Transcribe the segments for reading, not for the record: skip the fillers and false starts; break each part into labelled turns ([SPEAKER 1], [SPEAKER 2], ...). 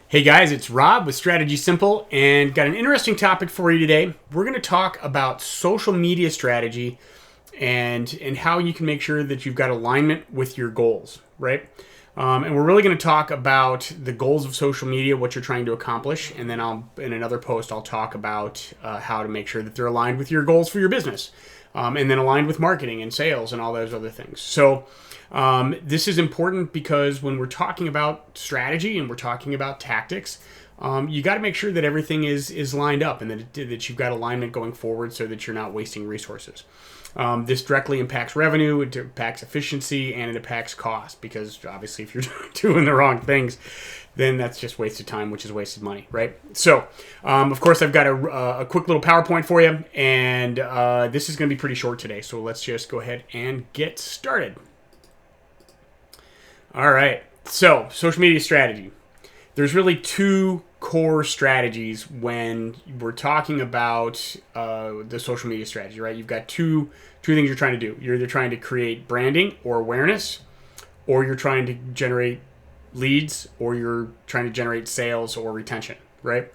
[SPEAKER 1] Hey guys, it's Rob with Strategy Simple and got an interesting topic for you today. We're going to talk about social media strategy and how you can make sure that you've got alignment with your goals, right? And we're really going to talk about the goals of social media, what you're trying to accomplish, and then in another post I'll talk about how to make sure that they're aligned with your goals for your business, and then aligned with marketing and sales and all those other things. So this is important because when we're talking about strategy and we're talking about tactics, you got to make sure that everything is lined up and that you've got alignment going forward so that you're not wasting resources. This directly impacts revenue, it impacts efficiency, and it impacts cost because obviously if you're doing the wrong things, then that's just wasted time, which is wasted money, right? So, of course, I've got a quick little PowerPoint for you, and this is going to be pretty short today, so let's just go ahead and get started. All right, so social media strategy. There's really two core strategies when we're talking about the social media strategy, right? You've got two things you're trying to do. You're either trying to create branding or awareness, or you're trying to generate leads, or you're trying to generate sales or retention, right?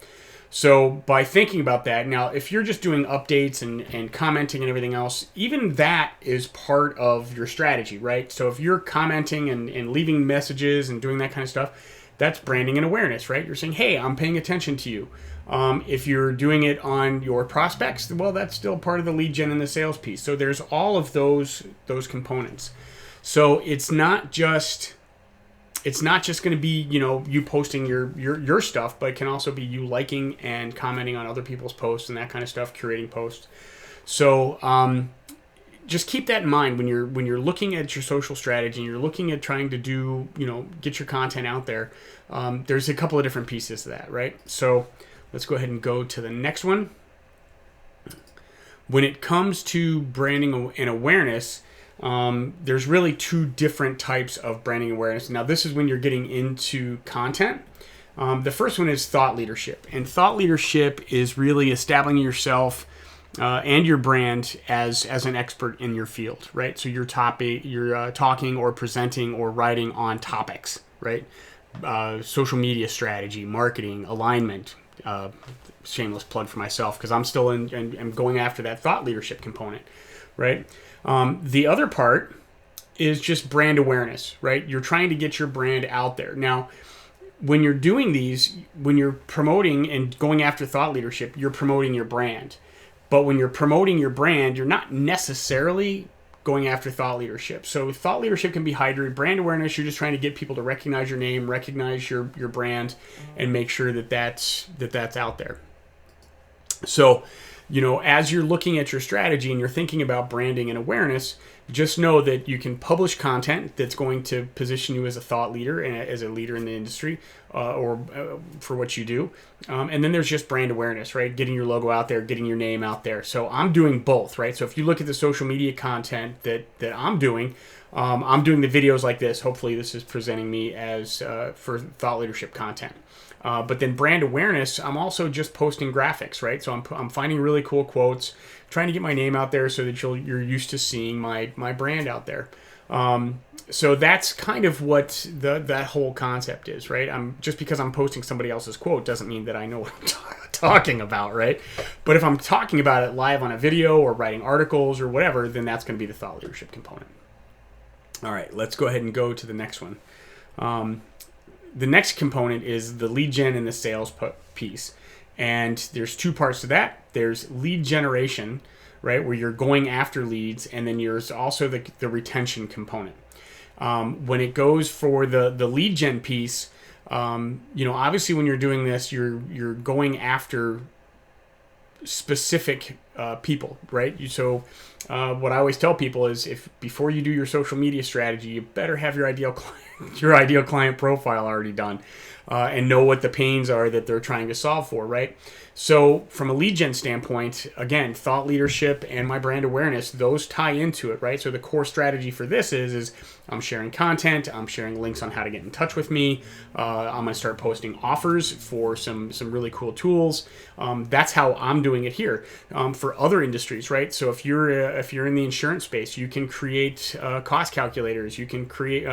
[SPEAKER 1] So by thinking about that, now if you're just doing updates and commenting and everything else, even that is part of your strategy, right? So if you're commenting and leaving messages and doing that kind of stuff, that's branding and awareness, right? You're saying, hey, I'm paying attention to you. If you're doing it on your prospects, well, that's still part of the lead gen and the sales piece. So there's all of those components. So it's not just going to be, you posting your stuff, but it can also be you liking and commenting on other people's posts and that kind of stuff, curating posts. So just keep that in mind when you're looking at your social strategy and you're looking at trying to do, get your content out there. There's a couple of different pieces to that, right? So let's go ahead and go to the next one. When it comes to branding and awareness, there's really two different types of branding awareness. Now, this is when you're getting into content. The first one is thought leadership. And thought leadership is really establishing yourself and your brand as an expert in your field, right? So you're talking or presenting or writing on topics, right? Social media strategy, marketing, alignment. Shameless plug for myself because I'm still I'm going after that thought leadership component, right? The other part is just brand awareness, right? You're trying to get your brand out there. Now, when you're doing these, when you're promoting and going after thought leadership, you're promoting your brand. But when you're promoting your brand, you're not necessarily going after thought leadership. So thought leadership can be hybrid. Brand awareness, you're just trying to get people to recognize your name, recognize your brand, and make sure that that's out there. So, as you're looking at your strategy and you're thinking about branding and awareness, just know that you can publish content that's going to position you as a thought leader and as a leader in the industry or for what you do. And then there's just brand awareness, right? Getting your logo out there, getting your name out there. So I'm doing both, right? So if you look at the social media content that I'm doing the videos like this. Hopefully this is presenting me as for thought leadership content. But then brand awareness, I'm also just posting graphics, right? So I'm finding really cool quotes, trying to get my name out there so that you're used to seeing my brand out there. So that's kind of what that whole concept is, right? Just because I'm posting somebody else's quote doesn't mean that I know what I'm talking about, right? But if I'm talking about it live on a video or writing articles or whatever, then that's going to be the thought leadership component. All right, let's go ahead and go to the next one. The next component is the lead gen and the sales piece. And there's two parts to that. There's lead generation, right, where you're going after leads, and then there's also the retention component. When it goes for the lead gen piece, obviously when you're doing this, you're going after specific people, right? So what I always tell people is if before you do your social media strategy, you better have your ideal client profile already done and know what the pains are that they're trying to solve for, right? So from a lead gen standpoint, again, thought leadership and my brand awareness, those tie into it, right? So the core strategy for this is I'm sharing content, I'm sharing links on how to get in touch with me. I'm going to start posting offers for some really cool tools. That's how I'm doing it here. for other industries, right? So if you're in the insurance space, you can create cost calculators. You can create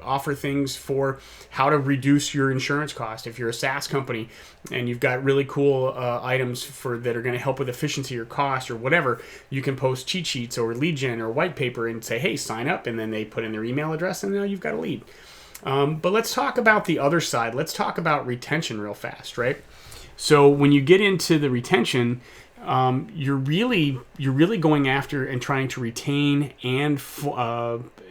[SPEAKER 1] offer things for how to reduce your insurance cost. If you're a SaaS company and you've got really cool items that are going to help with efficiency or cost or whatever, you can post cheat sheets or lead gen or white paper and say, hey, sign up, and then they put in their email address and now you've got a lead. But let's talk about the other side. Let's talk about retention real fast, right? So when you get into the retention, you're really going after and trying to retain and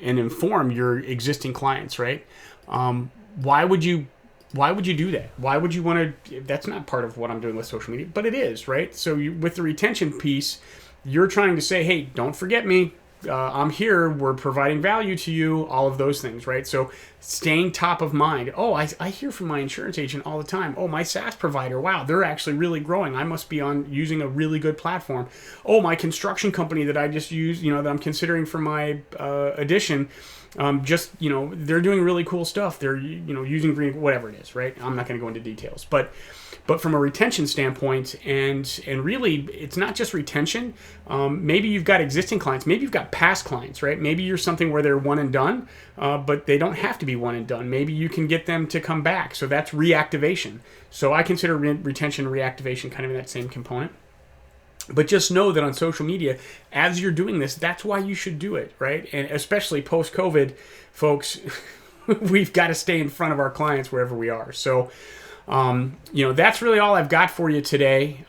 [SPEAKER 1] inform your existing clients, right? Why would you do that? Why would you want to? That's not part of what I'm doing with social media, but it is, right? So with the retention piece, you're trying to say, hey, don't forget me. I'm here. We're providing value to you. All of those things, right? So staying top of mind. Oh, I hear from my insurance agent all the time. Oh, my SaaS provider. Wow, they're actually really growing. I must be using a really good platform. Oh, my construction company that I just used, that I'm considering for my addition. They're doing really cool stuff. They're, using green, whatever it is, right? I'm not going to go into details, but from a retention standpoint, and really, it's not just retention. Maybe you've got existing clients. Maybe you've got past clients, right? Maybe you're something where they're one and done, but they don't have to be one and done. Maybe you can get them to come back. So that's reactivation. So I consider retention and reactivation kind of in that same component. But just know that on social media, as you're doing this, that's why you should do it, right? And especially post-COVID, folks, we've got to stay in front of our clients wherever we are. So, that's really all I've got for you today.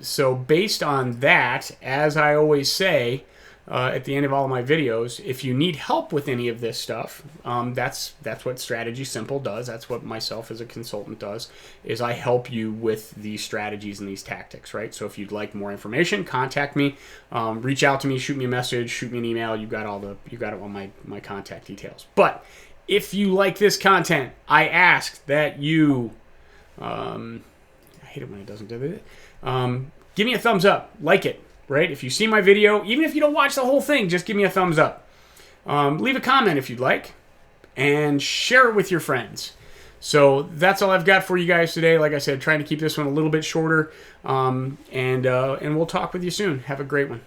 [SPEAKER 1] So based on that, as I always say at the end of all of my videos, if you need help with any of this stuff, that's what Strategy Simple does. That's what myself as a consultant does, is I help you with these strategies and these tactics, right? So if you'd like more information, contact me, reach out to me, shoot me a message, shoot me an email. You got all my contact details. But if you like this content, I ask that you, I hate it when it doesn't do it. Give me a thumbs up, like it, right? If you see my video, even if you don't watch the whole thing, just give me a thumbs up. Leave a comment if you'd like, and share it with your friends. So that's all I've got for you guys today. Like I said, trying to keep this one a little bit shorter, and we'll talk with you soon. Have a great one.